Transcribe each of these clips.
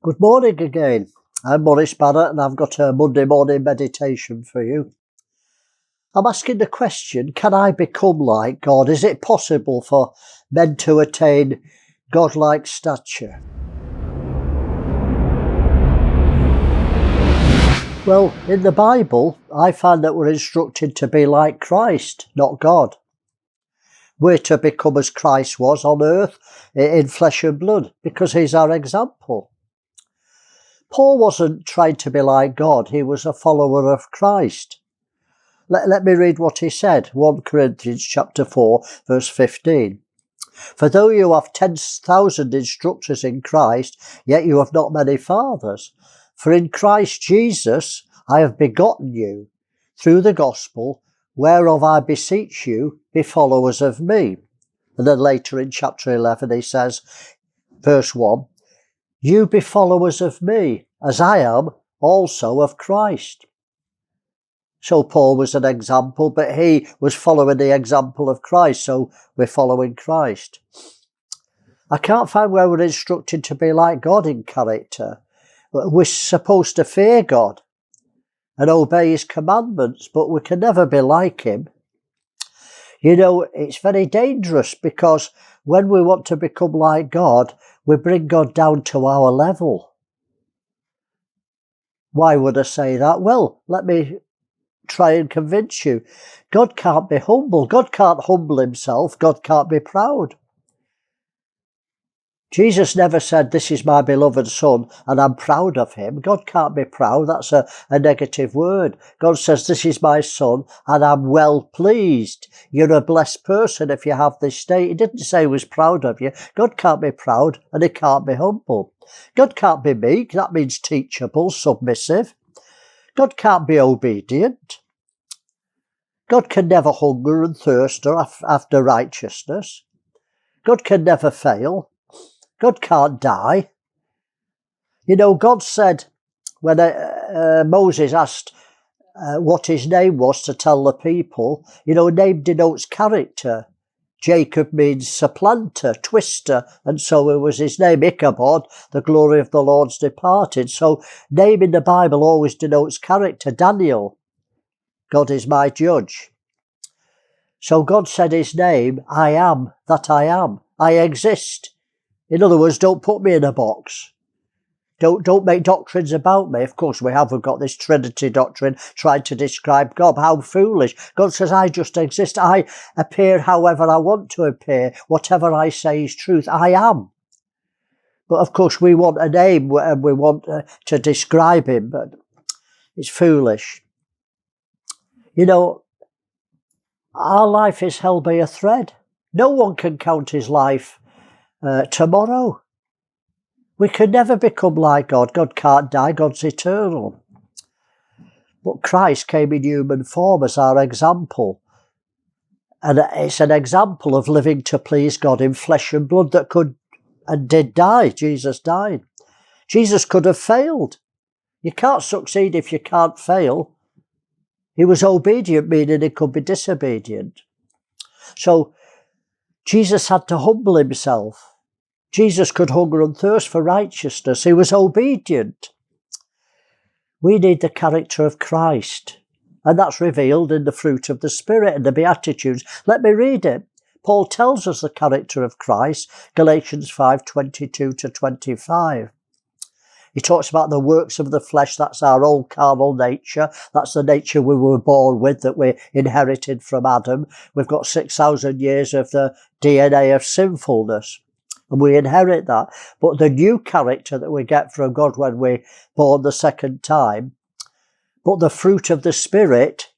Good morning again. I'm Maurice Barratt and I've got a Monday morning meditation for you. I'm asking the question, can I become like God? Is it possible for men to attain godlike stature? Well, in the Bible, I find that we're instructed to be like Christ, not God. We're to become as Christ was on earth in flesh and blood because he's our example. Paul wasn't trying to be like God, he was a follower of Christ. Let me read what he said, 1 Corinthians chapter 4, verse 15. For though you have 10,000 instructors in Christ, yet you have not many fathers. For in Christ Jesus I have begotten you through the gospel, whereof I beseech you, be followers of me. And then later in chapter 11 he says, verse 1, you be followers of me, as I am also of Christ. So Paul was an example, but he was following the example of Christ, so we're following Christ. I can't find where we're instructed to be like God in character. We're supposed to fear God and obey his commandments, but we can never be like him. You know, it's very dangerous because when we want to become like God, we bring God down to our level. Why would I say that? Well, let me try and convince you. God can't be humble. God can't humble himself. God can't be proud. Jesus never said, this is my beloved son and I'm proud of him. God can't be proud. That's a negative word. God says, this is my son and I'm well pleased. You're a blessed person if you have this state. He didn't say he was proud of you. God can't be proud and he can't be humble. God can't be meek. That means teachable, submissive. God can't be obedient. God can never hunger and thirst after righteousness. God can never fail. God can't die. You know, God said when Moses asked what his name was to tell the people, you know, name denotes character. Jacob means supplanter, twister, and so it was his name, Ichabod, the glory of the Lord's departed. So name in the Bible always denotes character. Daniel, God is my judge. So God said his name, I am that I am. I exist. In other words, don't put me in a box. Don't make doctrines about me. Of course, we've got this Trinity doctrine trying to describe God. How foolish. God says, I just exist. I appear however I want to appear. Whatever I say is truth. I am. But of course, we want a name and we want to describe him, but it's foolish. You know, our life is held by a thread. No one can count his life tomorrow. We can never become like God. God can't die. God's eternal. But Christ came in human form as our example. And it's an example of living to please God in flesh and blood that could and did die. Jesus died. Jesus could have failed. You can't succeed if you can't fail. He was obedient, meaning he could be disobedient. So Jesus had to humble himself. Jesus could hunger and thirst for righteousness. He was obedient. We need the character of Christ. And that's revealed in the fruit of the Spirit and the Beatitudes. Let me read it. Paul tells us the character of Christ, Galatians 5:22-25. He talks about the works of the flesh. That's our old carnal nature. That's the nature we were born with, that we inherited from Adam. We've got 6,000 years of the DNA of sinfulness. And we inherit that. But the new character that we get from God when we're born the second time, but the fruit of the Spirit,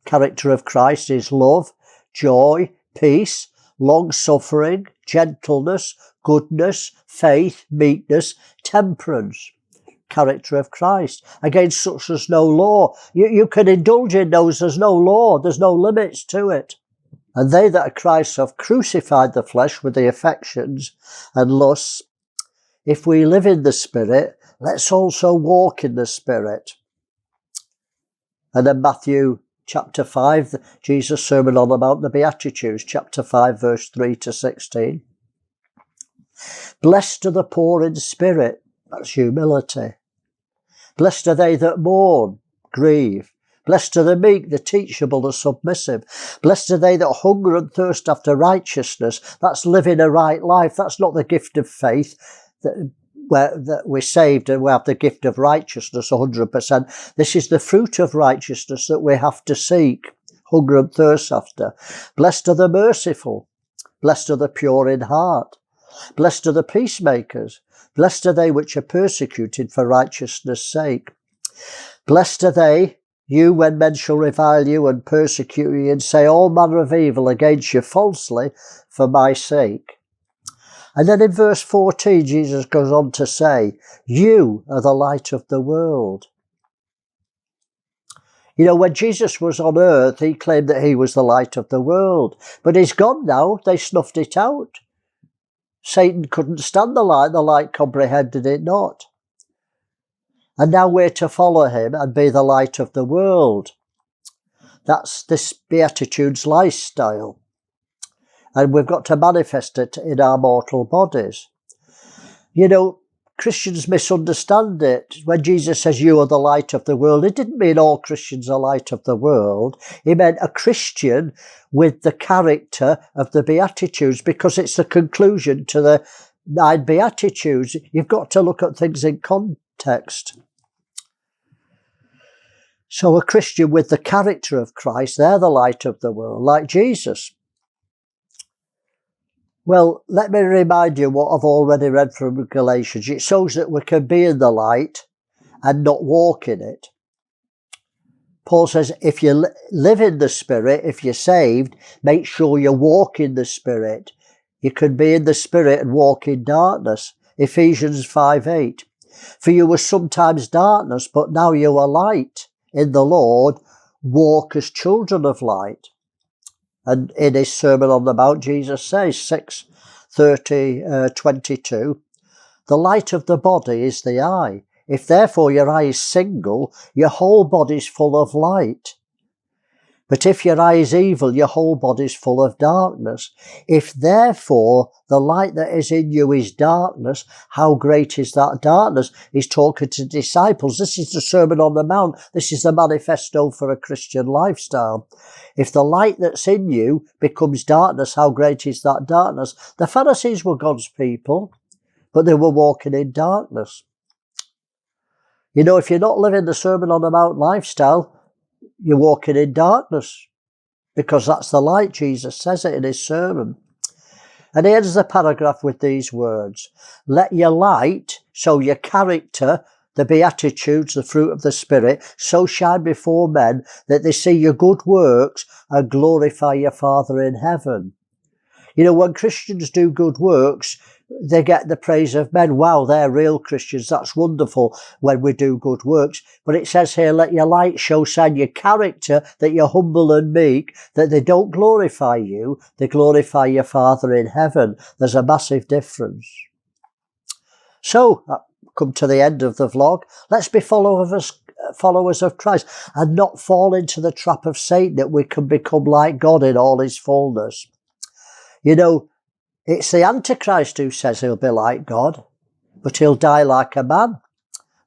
character of Christ, is love, joy, peace, long-suffering, gentleness, goodness, faith, meekness, temperance. Character of Christ. Against such there's no law. You can indulge in those. There's no law. There's no limits to it. And they that are Christ have crucified the flesh with the affections and lusts. If we live in the Spirit, let's also walk in the Spirit. And then Matthew chapter 5, Jesus' Sermon on the Mount, the Beatitudes, chapter 5, verse 3-16. Blessed are the poor in spirit, That's humility. Blessed are they that mourn, grieve. Blessed are the meek, the teachable, the submissive. Blessed are they that hunger and thirst after righteousness. That's living a right life. That's not the gift of faith that we're saved and we have the gift of righteousness 100%. This is the fruit of righteousness that we have to seek, hunger and thirst after. Blessed are the merciful. Blessed are the pure in heart. Blessed are the peacemakers. Blessed are they which are persecuted for righteousness' sake. Blessed are they, you, when men shall revile you and persecute you and say all manner of evil against you falsely for my sake. And then in verse 14, Jesus goes on to say, you are the light of the world. You know, when Jesus was on earth, he claimed that he was the light of the world. But he's gone now. They snuffed it out. Satan couldn't stand the light comprehended it not. And now we're to follow him and be the light of the world. That's this Beatitudes lifestyle. And we've got to manifest it in our mortal bodies. You know, Christians misunderstand it. When Jesus says you are the light of the world, it didn't mean all Christians are light of the world. It meant a Christian with the character of the Beatitudes, because it's the conclusion to the 9 Beatitudes. You've got to look at things in context. So a Christian with the character of Christ, they're the light of the world, like Jesus. Well, let me remind you what I've already read from Galatians. It shows that we can be in the light and not walk in it. Paul says, if you live in the Spirit, if you're saved, make sure you walk in the Spirit. You can be in the Spirit and walk in darkness. Ephesians 5:8. For you were sometimes darkness, but now you are light in the Lord. Walk as children of light. And in his Sermon on the Mount, Jesus says, 6:22, the light of the body is the eye. If therefore your eye is single, your whole body is full of light. But if your eye is evil, your whole body is full of darkness. If therefore the light that is in you is darkness, how great is that darkness? He's talking to disciples. This is the Sermon on the Mount. This is the manifesto for a Christian lifestyle. If the light that's in you becomes darkness, how great is that darkness? The Pharisees were God's people, but they were walking in darkness. You know, if you're not living the Sermon on the Mount lifestyle, you're walking in darkness, because that's the light. Jesus says it in his sermon. And he ends the paragraph with these words: let your light, so your character, the Beatitudes, the fruit of the Spirit, so shine before men that they see your good works and glorify your Father in heaven. You know, when Christians do good works, they get the praise of men. Wow, they're real Christians. That's wonderful when we do good works. But it says here, let your light show, shine your character, that you're humble and meek, that they don't glorify you, they glorify your Father in heaven. There's a massive difference. So, come to the end of the vlog. Let's be followers of Christ and not fall into the trap of Satan, that we can become like God in all his fullness. You know, it's the Antichrist who says he'll be like God, but he'll die like a man.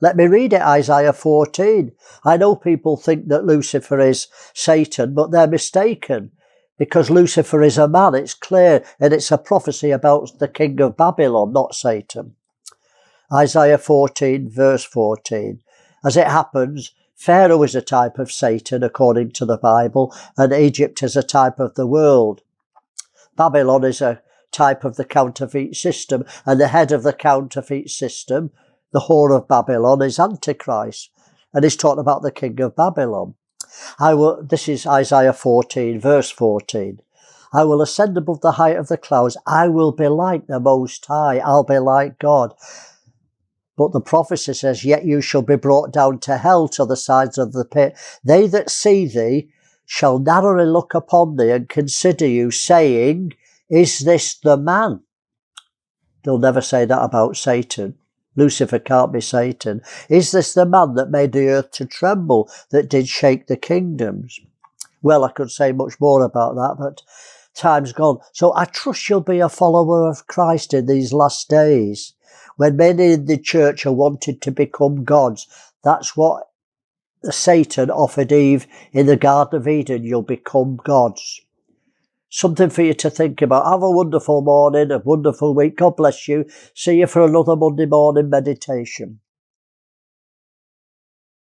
Let me read it, Isaiah 14. I know people think that Lucifer is Satan, but they're mistaken, because Lucifer is a man. It's clear, and it's a prophecy about the king of Babylon, not Satan. Isaiah 14, verse 14. As it happens, Pharaoh is a type of Satan, according to the Bible, and Egypt is a type of the world. Babylon is a type of the counterfeit system, and the head of the counterfeit system, the whore of Babylon, is Antichrist, and he's talking about the king of Babylon. This is Isaiah 14, verse 14. I will ascend above the height of the clouds. I will be like the Most High. I'll be like God. But the prophecy says, yet you shall be brought down to hell, to the sides of the pit. They that see thee shall narrowly look upon thee and consider you, saying, is this the man? They'll never say that about Satan. Lucifer can't be Satan. Is this the man that made the earth to tremble, that did shake the kingdoms? Well, I could say much more about that, but time's gone. So I trust you'll be a follower of Christ in these last days. When many in the church are wanted to become gods, that's what Satan offered Eve in the Garden of Eden. You'll become gods. Something for you to think about. Have a wonderful morning, a wonderful week. God bless you. See you for another Monday morning meditation.